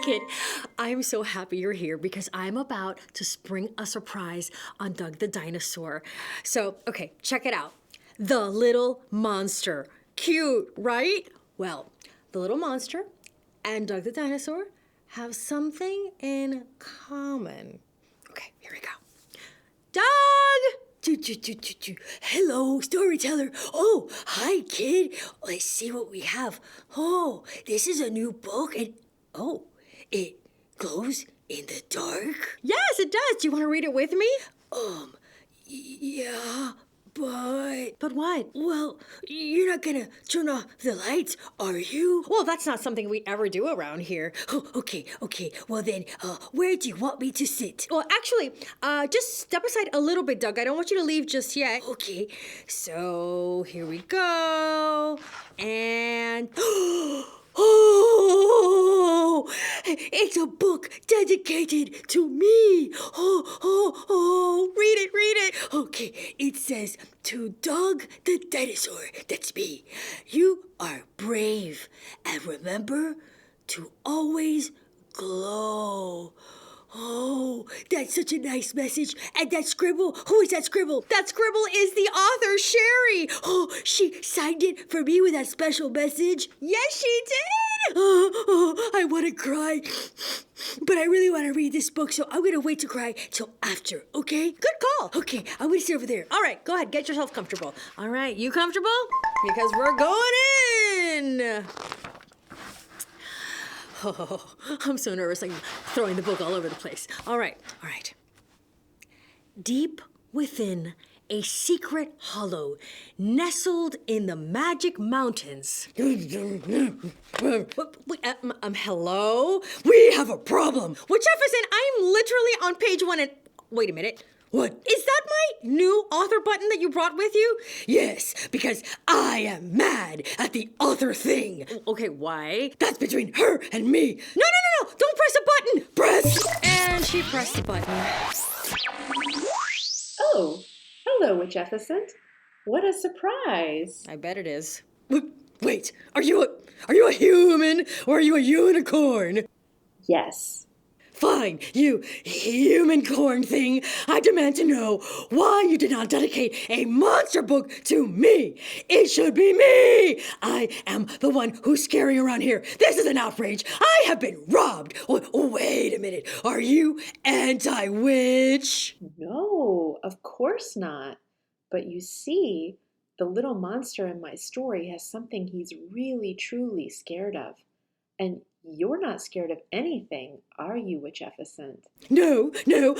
Kid, I'm so happy you're here because I'm about to spring a surprise on Doug the Dinosaur. So, okay, check it out. The Little Monster. Cute, right? Well, the Little Monster and Doug the Dinosaur have something in common. Okay, here we go. Doug! Hello, storyteller. Oh, hi, kid. Let's see what we have. Oh, this is a new book, and it glows in the dark. Yes, it does. Do you want to read it with me? Yeah, but... But what? Well, you're not gonna turn off the lights, are you? Well, that's not something we ever do around here. Oh, okay. Well then, where do you want me to sit? Well, actually, just step aside a little bit, Doug. I don't want you to leave just yet. Okay. So, here we go. And... Oh, it's a book dedicated to me. Read it. Okay, it says, to Doug the Dinosaur, that's me. You are brave, and remember to always glow. Oh, that's such a nice message. And that scribble, who is that scribble? That scribble is the author, Sheri. Oh, she signed it for me with that special message. Yes, she did. Oh, I want to cry. But I really want to read this book, so I'm going to wait to cry till after, okay? Good call. Okay, I'm going to sit over there. All right, go ahead. Get yourself comfortable. All right, you comfortable? Because we're going in. Oh, I'm so nervous. I'm throwing the book all over the place. All right. Deep within a secret hollow, nestled in the magic mountains. Hello? We have a problem. Well, Jefferson, I'm literally on page 1 and... Wait a minute. What? Is that my new author button that you brought with you? Yes, because I am mad at the author thing. Okay, why? That's between her and me. No! Don't press a button! Press! And she pressed the button. Oh, hello, Witcheficent. What a surprise. I bet it is. Wait, are you a human or are you a unicorn? Yes. Fine, you human corn thing. I demand to know why you did not dedicate a monster book to me. It should be me. I am the one who's scary around here. This is an outrage. I have been robbed. Wait a minute. Are you anti-witch? No, of course not. But you see, the little monster in my story has something he's really, truly scared of. And you're not scared of anything, are you, Witcheficent? No,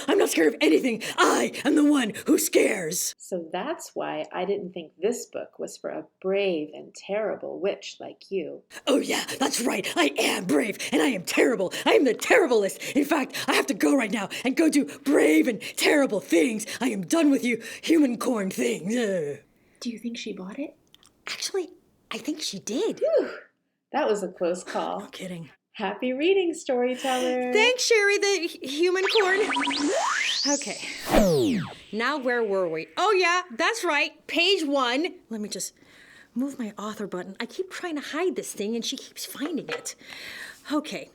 I'm not scared of anything. I am the one who scares. So that's why I didn't think this book was for a brave and terrible witch like you. Oh yeah, that's right. I am brave and I am terrible. I am the terriblest. In fact, I have to go right now and go do brave and terrible things. I am done with you human corn things. Do you think she bought it? Actually, I think she did. Whew, that was a close call. No kidding. Happy reading, storyteller. Thanks, Sheri, the human corn. Okay. Now where were we? Oh, yeah, that's right. Page 1. Let me just move my author button. I keep trying to hide this thing, and she keeps finding it. Okay.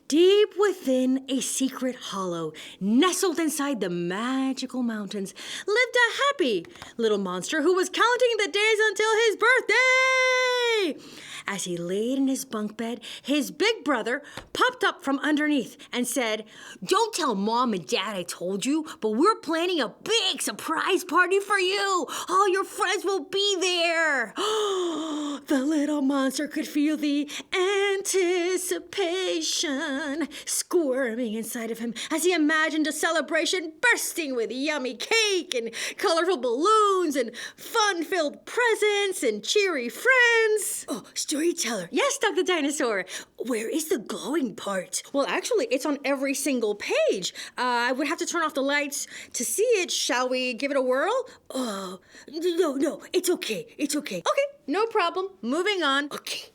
Deep within a secret hollow, nestled inside the magical mountains, lived a happy little monster who was counting the days until his birthday. As he laid in his bunk bed, his big brother popped up from underneath and said, "Don't tell Mom and Dad I told you, but we're planning a big surprise party for you. All your friends will be there." The little monster could feel the anticipation squirming inside of him as he imagined a celebration bursting with yummy cake and colorful balloons and fun-filled presents and cheery friends. Oh, storyteller. Yes, Doug the Dinosaur. Where is the glowing part? Well, actually, it's on every single page. I would have to turn off the lights to see it. Shall we give it a whirl? No, it's okay. Okay, no problem. Moving on. Okay.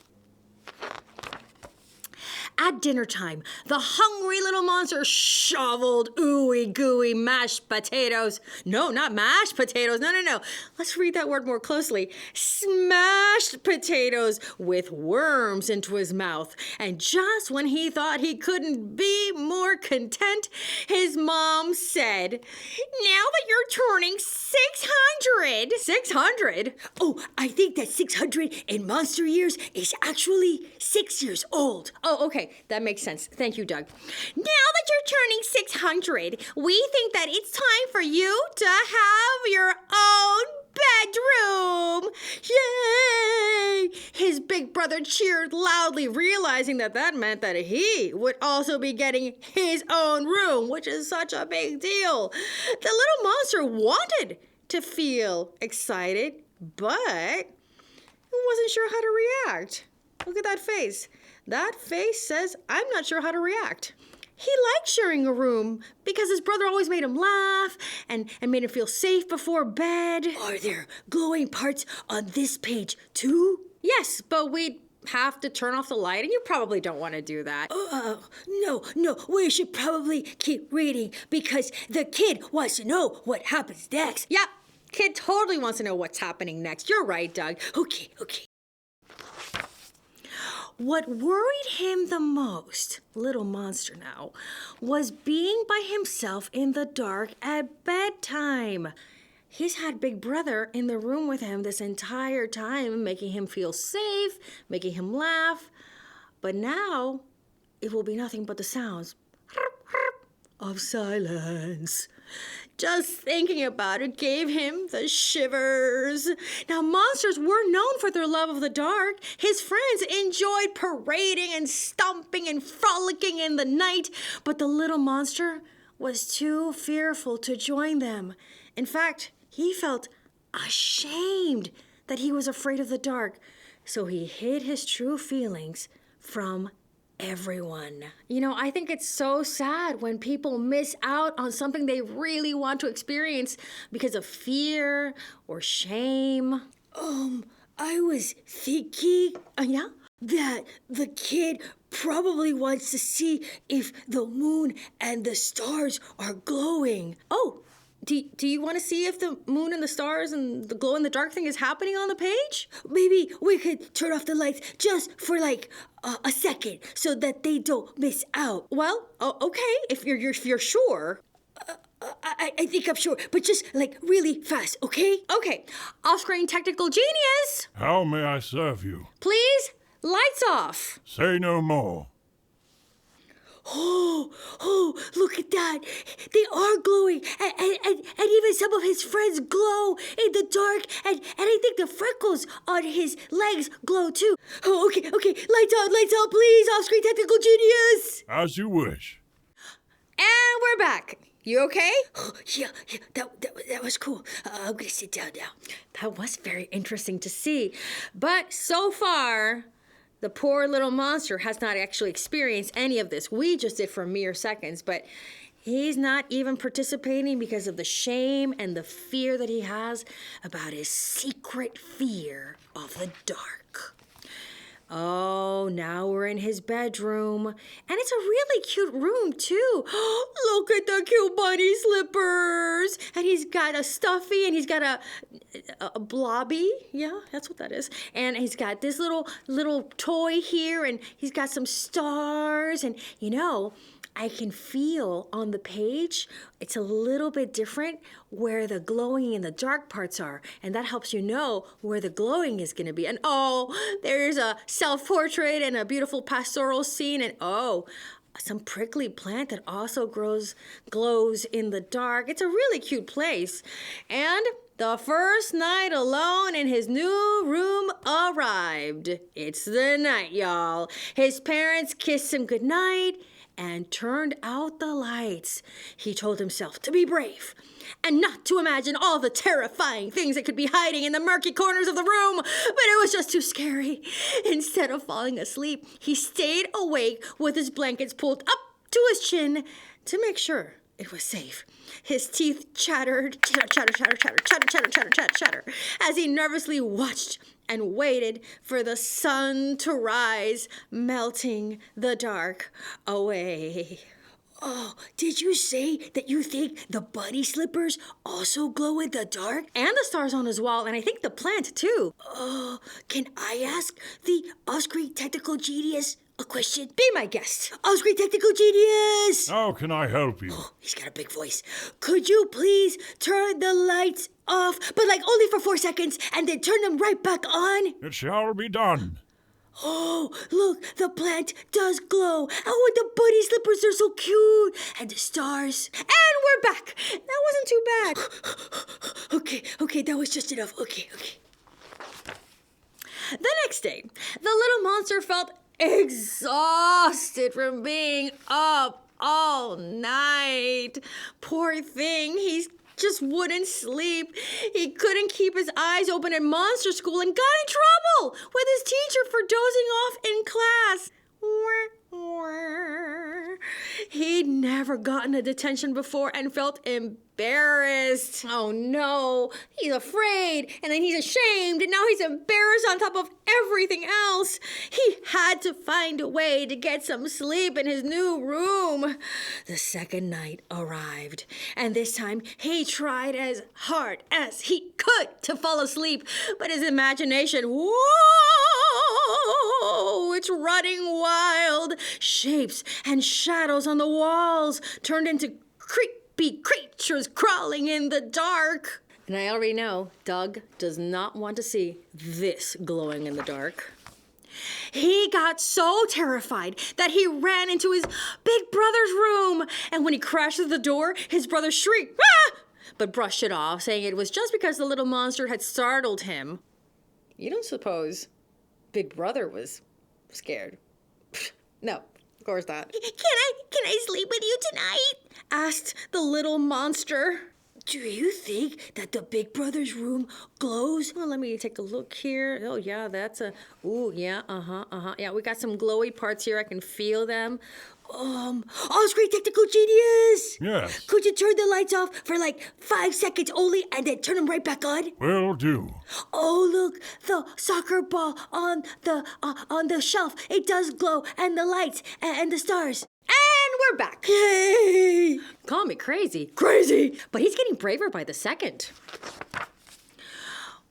At dinner time, the hungry little monster shoveled ooey gooey mashed potatoes. No, not mashed potatoes. No. Let's read that word more closely. Smashed potatoes with worms into his mouth. And just when he thought he couldn't be more content, his mom said, "Now that you're turning 600." 600? Oh, I think that 600 in monster years is actually 6 years old. Oh, okay. That makes sense. Thank you, Doug. Now that you're turning 600, we think that it's time for you to have your own bedroom. Yay! His big brother cheered loudly, realizing that meant that he would also be getting his own room, which is such a big deal. The little monster wanted to feel excited, but wasn't sure how to react. Look at that face. That face says, I'm not sure how to react. He liked sharing a room because his brother always made him laugh and made him feel safe before bed. Are there glowing parts on this page too? Yes, but we'd have to turn off the light, and you probably don't want to do that. No, we should probably keep reading because the kid wants to know what happens next. Yep, kid totally wants to know what's happening next. You're right, Doug. Okay. What worried him the most, little monster now, was being by himself in the dark at bedtime. He's had Big Brother in the room with him this entire time, making him feel safe, making him laugh. But now, it will be nothing but the sounds of silence. Just thinking about it gave him the shivers. Now, monsters were known for their love of the dark. His friends enjoyed parading and stomping and frolicking in the night, but the little monster was too fearful to join them. In fact, he felt ashamed that he was afraid of the dark, so he hid his true feelings from everyone. You know, I think it's so sad when people miss out on something they really want to experience because of fear or shame. I was thinking Yeah? that the kid probably wants to see if the moon and the stars are glowing. Oh, do you want to see if the moon and the stars and the glow in the dark thing is happening on the page? Maybe we could turn off the lights just for like a second so that they don't miss out. Well, okay, if you're sure. I think I'm sure, but just like really fast, okay? Okay, off-screen technical genius. How may I serve you? Please, lights off. Say no more. Oh, look at that. They are glowing. And even some of his friends glow in the dark. And I think the freckles on his legs glow too. Oh, okay. Lights out, please. Off-screen technical genius. As you wish. And we're back. You okay? Yeah, that was cool. I'm going to sit down now. That was very interesting to see. But so far, the poor little monster has not actually experienced any of this. We just did for mere seconds, but he's not even participating because of the shame and the fear that he has about his secret fear of the dark. Oh, now we're in his bedroom. And it's a really cute room, too. Look at the cute bunny slippers. And he's got a stuffy and he's got a blobby. Yeah, that's what that is. And he's got this little toy here and he's got some stars. And, you know, I can feel on the page, it's a little bit different where the glowing and the dark parts are. And that helps you know where the glowing is going to be. And oh, there's a self-portrait and a beautiful pastoral scene. And oh, some prickly plant that also glows in the dark. It's a really cute place. And the first night alone in his new room arrived. It's the night, y'all. His parents kissed him goodnight and turned out the lights. He told himself to be brave and not to imagine all the terrifying things that could be hiding in the murky corners of the room, but it was just too scary. Instead of falling asleep, he stayed awake with his blankets pulled up to his chin to make sure it was safe. His teeth chattered, chatter, chatter, chatter, chatter, chatter, chatter, chatter, chatter, chatter, as he nervously watched and waited for the sun to rise, melting the dark away. Oh, did you say that you think the bunny slippers also glow in the dark? And the stars on his wall, and I think the plant, too. Oh, can I ask the Osprey Technical Genius a question? Be my guest. Osprey Technical Genius! How can I help you? Oh, he's got a big voice. Could you please turn the lights off, but like only for 4 seconds, and then turn them right back on? It shall be done. Oh, look, the plant does glow. Oh, and the bunny slippers are so cute. And the stars. And we're back. That wasn't too bad. Okay, that was just enough. Okay. The next day, the little monster felt exhausted from being up all night. Poor thing, he just wouldn't sleep. He couldn't keep his eyes open at monster school and got in trouble with his teacher for dozing off in class. He'd never gotten a detention before and felt embarrassed. Oh no, he's afraid, and then he's ashamed, and now he's embarrassed on top of everything else. He had to find a way to get some sleep in his new room. The second night arrived, and this time he tried as hard as he could to fall asleep, but his imagination, it's running wild. Shapes and shadows on the walls turned into creepy creatures crawling in the dark. And I already know Doug does not want to see this glowing in the dark. He got so terrified that he ran into his big brother's room. And when he crashed through the door, his brother shrieked, "Ah!" but brushed it off, saying it was just because the little monster had startled him. You don't suppose Big Brother was scared? No, of course not. Can I sleep with you tonight? Asked the little monster. Do you think that the big brother's room glows? Well, let me take a look here. Oh, yeah, that's a... Ooh, yeah, Yeah, we got some glowy parts here. I can feel them. Osprey Technical Genius! Yes. Could you turn the lights off for like 5 seconds only and then turn them right back on? Will do. Oh, look, the soccer ball on the shelf. It does glow, and the lights and the stars. And we're back. Yay! Call me crazy. Crazy! But he's getting braver by the second.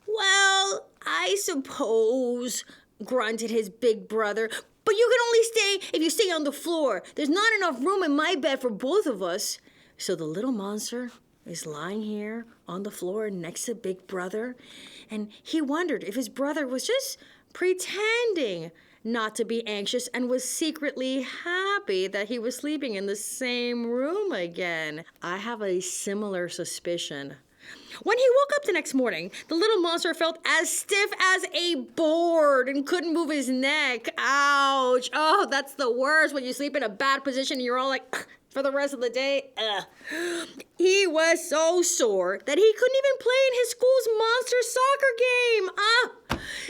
Well, I suppose, grunted his big brother. But you can only stay if you stay on the floor. There's not enough room in my bed for both of us. So the little monster is lying here on the floor next to Big Brother. And he wondered if his brother was just pretending not to be anxious and was secretly happy that he was sleeping in the same room again. I have a similar suspicion. When he woke up the next morning, the little monster felt as stiff as a board and couldn't move his neck. Ouch. Oh, that's the worst when you sleep in a bad position and you're all like, ugh, for the rest of the day. Ugh. He was so sore that he couldn't even play in his school's monster soccer game.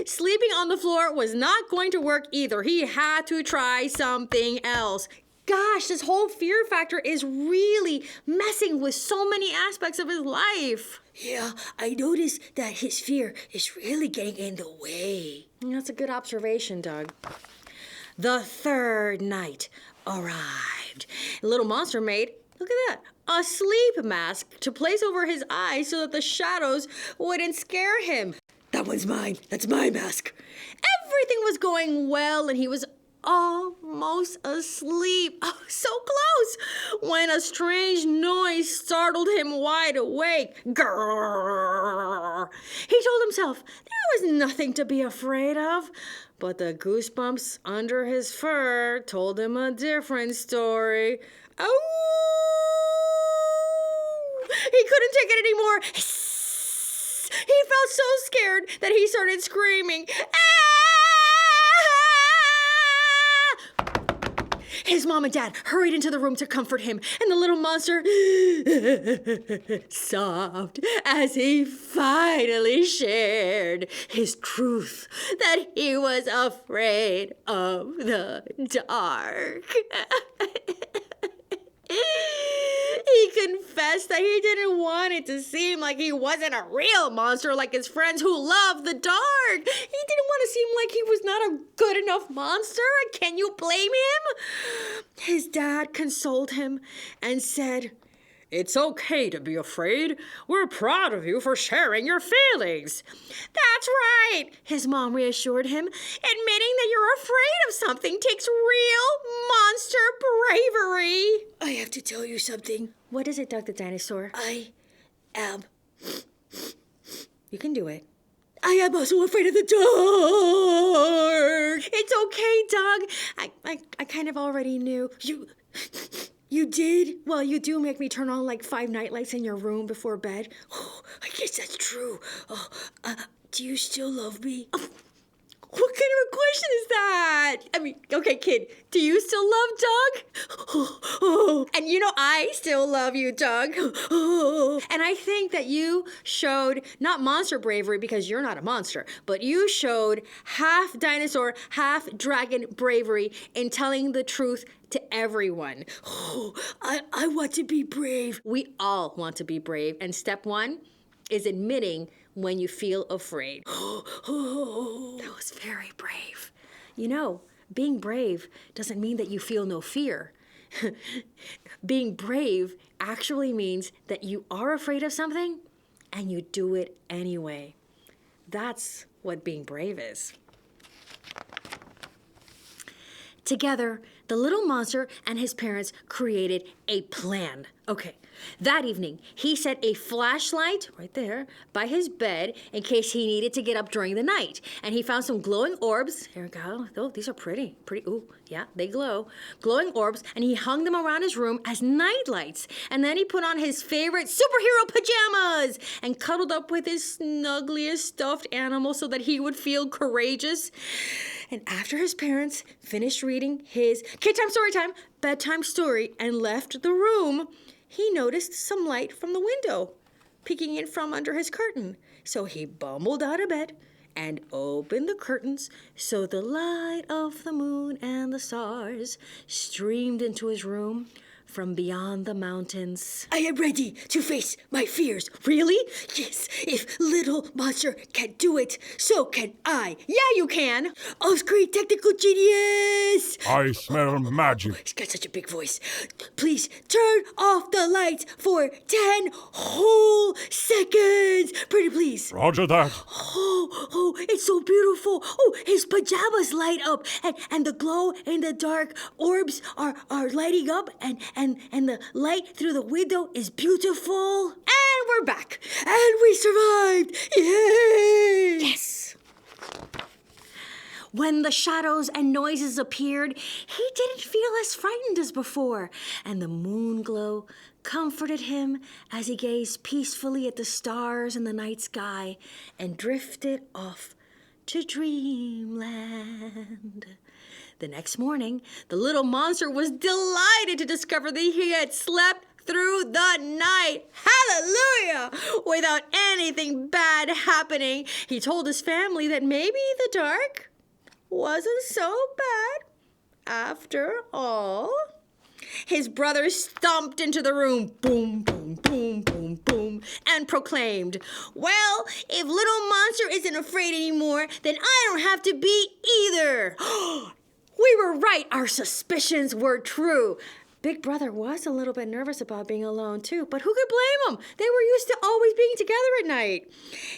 Sleeping on the floor was not going to work either. He had to try something else. Gosh, this whole fear factor is really messing with so many aspects of his life. Yeah, I noticed that his fear is really getting in the way. That's a good observation, Doug. The third night arrived. The little monster made, look at that, a sleep mask to place over his eyes so that the shadows wouldn't scare him. That one's mine. That's my mask. Everything was going well, and he was almost asleep. Oh, so close. When a strange noise startled him wide awake. Grrr. He told himself there was nothing to be afraid of. But the goosebumps under his fur told him a different story. Oh! He couldn't take it anymore. He felt so scared that he started screaming. His mom and dad hurried into the room to comfort him, and the little monster sobbed as he finally shared his truth that he was afraid of the dark. He confessed that he didn't want it to seem like he wasn't a real monster like his friends who loved the dark. He didn't want to seem like he was not a good enough monster. Can you blame him? His dad consoled him and said, "It's okay to be afraid. We're proud of you for sharing your feelings." "That's right," his mom reassured him. "Admitting that you're afraid of something takes real monster bravery." I have to tell you something. What is it, Doug the Dinosaur? I am You can do it. I am also afraid of the dark. It's okay, Doug. I kind of already knew. You did? Well, you do make me turn on like 5 nightlights in your room before bed. Oh, I guess that's true. Oh, do you still love me? What kind of a question is that? I mean, okay, kid, do you still love Doug? And you know I still love you, Doug. And I think that you showed not monster bravery because you're not a monster, but you showed half dinosaur, half dragon bravery in telling the truth to everyone. I want to be brave. We all want to be brave, and step 1 is admitting when you feel afraid. That was very brave. You know, being brave doesn't mean that you feel no fear. Being brave actually means that you are afraid of something and you do it anyway. That's what being brave is. Together, the little monster and his parents created a plan. Okay, that evening, he set a flashlight right there by his bed in case he needed to get up during the night. And he found some glowing orbs. Here we go. Oh, these are pretty. Ooh, yeah, they glow. Glowing orbs, and he hung them around his room as night lights. And then he put on his favorite superhero pajamas and cuddled up with his snuggliest stuffed animal so that he would feel courageous. And after his parents finished reading his KidTime StoryTime bedtime story and left the room, he noticed some light from the window peeking in from under his curtain. So he bumbled out of bed and opened the curtains so the light of the moon and the stars streamed into his room from beyond the mountains. I am ready to face my fears. Really? Yes, if Little Monster can do it, so can I. Yeah, you can. Off-screen technical genius! I smell magic. He's got such a big voice. Please turn off the lights for 10 whole seconds. Pretty please. Roger that. Oh, it's so beautiful. Oh, his pajamas light up and the glow in the dark orbs are lighting up and the light through the window is beautiful. And we're back. And we survived. Yay! Yes. When the shadows and noises appeared, he didn't feel as frightened as before, and the moon glow comforted him as he gazed peacefully at the stars in the night sky and drifted off to dreamland. The next morning, the little monster was delighted to discover that he had slept through the night. Hallelujah! Without anything bad happening. He told his family that maybe the dark wasn't so bad after all. His brother stomped into the room, boom, boom, boom, boom, boom, and proclaimed, "Well, if Little Monster isn't afraid anymore, then I don't have to be either." We were right. Our suspicions were true. Big Brother was a little bit nervous about being alone, too, but who could blame him? They were used to always being together at night.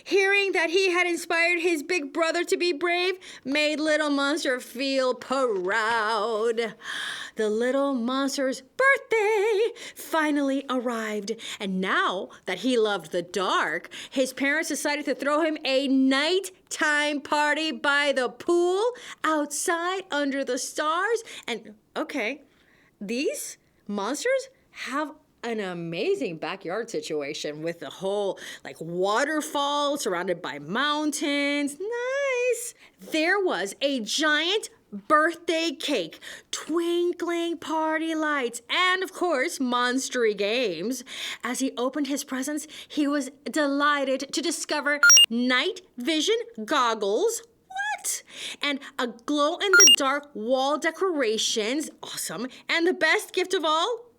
Hearing that he had inspired his big brother to be brave made Little Monster feel proud. The little monster's birthday finally arrived, and now that he loved the dark, his parents decided to throw him a nighttime party by the pool outside under the stars. And, okay, these monsters have an amazing backyard situation with the whole waterfall surrounded by mountains. Nice. There was a giant birthday cake, twinkling party lights, and of course, monstery games. As he opened his presents, he was delighted to discover night vision goggles. And a glow-in-the-dark wall decorations. Awesome. And the best gift of all?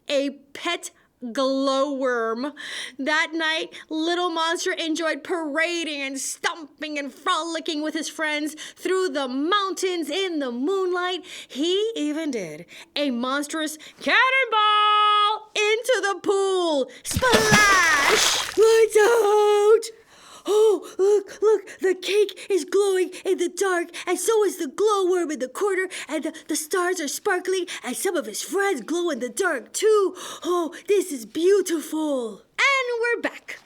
A pet glowworm. That night, Little Monster enjoyed parading and stomping and frolicking with his friends through the mountains in the moonlight. He even did a monstrous cannonball into the pool. Splash! Lights out! Oh, look, the cake is glowing in the dark, and so is the glowworm in the corner, and the stars are sparkling, and some of his friends glow in the dark, too. Oh, this is beautiful. And we're back.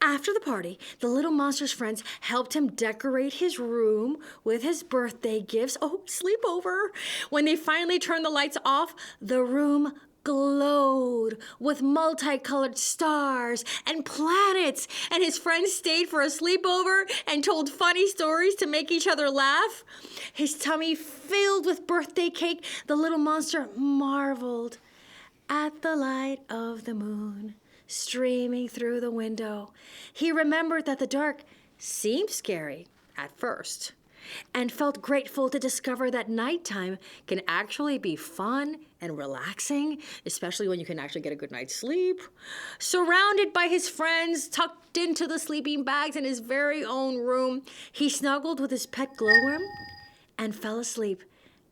After the party, the Little Monster's friends helped him decorate his room with his birthday gifts. Oh, sleepover. When they finally turned the lights off, the room glowed with multicolored stars and planets, and his friends stayed for a sleepover and told funny stories to make each other laugh. His tummy filled with birthday cake, the Little Monster marveled at the light of the moon streaming through the window. He remembered that the dark seemed scary at first, and felt grateful to discover that nighttime can actually be fun and relaxing, especially when you can actually get a good night's sleep. Surrounded by his friends, tucked into the sleeping bags in his very own room, he snuggled with his pet glowworm and fell asleep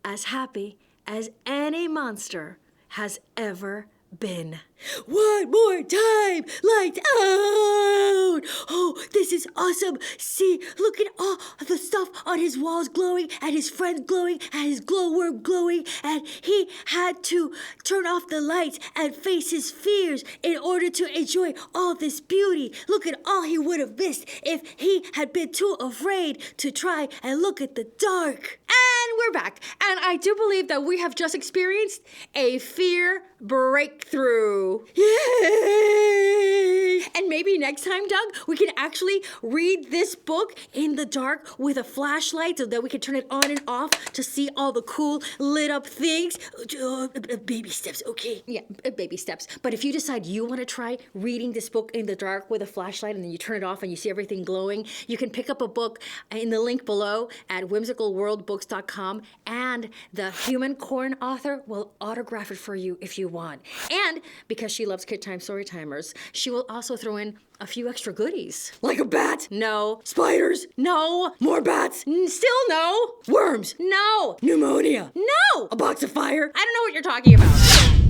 as happy as any monster has ever been. One more time! Lights out! Oh, this is awesome! See, look at all the stuff on his walls glowing, and his friends glowing, and his glowworm glowing, and he had to turn off the lights and face his fears in order to enjoy all this beauty. Look at all he would have missed if he had been too afraid to try and look at the dark. And we're back. And I do believe that we have just experienced a fear breakthrough. Yay! And maybe next time, Doug, we can actually read this book in the dark with a flashlight so that we can turn it on and off to see all the cool lit up things. Baby steps, okay. Yeah, baby steps. But if you decide you want to try reading this book in the dark with a flashlight and then you turn it off and you see everything glowing, you can pick up a book in the link below at whimsicalworldbooks.com, and the human corn author will autograph it for you if you want. And because she loves KidTime StoryTimers, she will also throw in a few extra goodies. Like a bat? No. Spiders? No. More bats? Still no. Worms? No. Pneumonia? No. A box of fire? I don't know what you're talking about.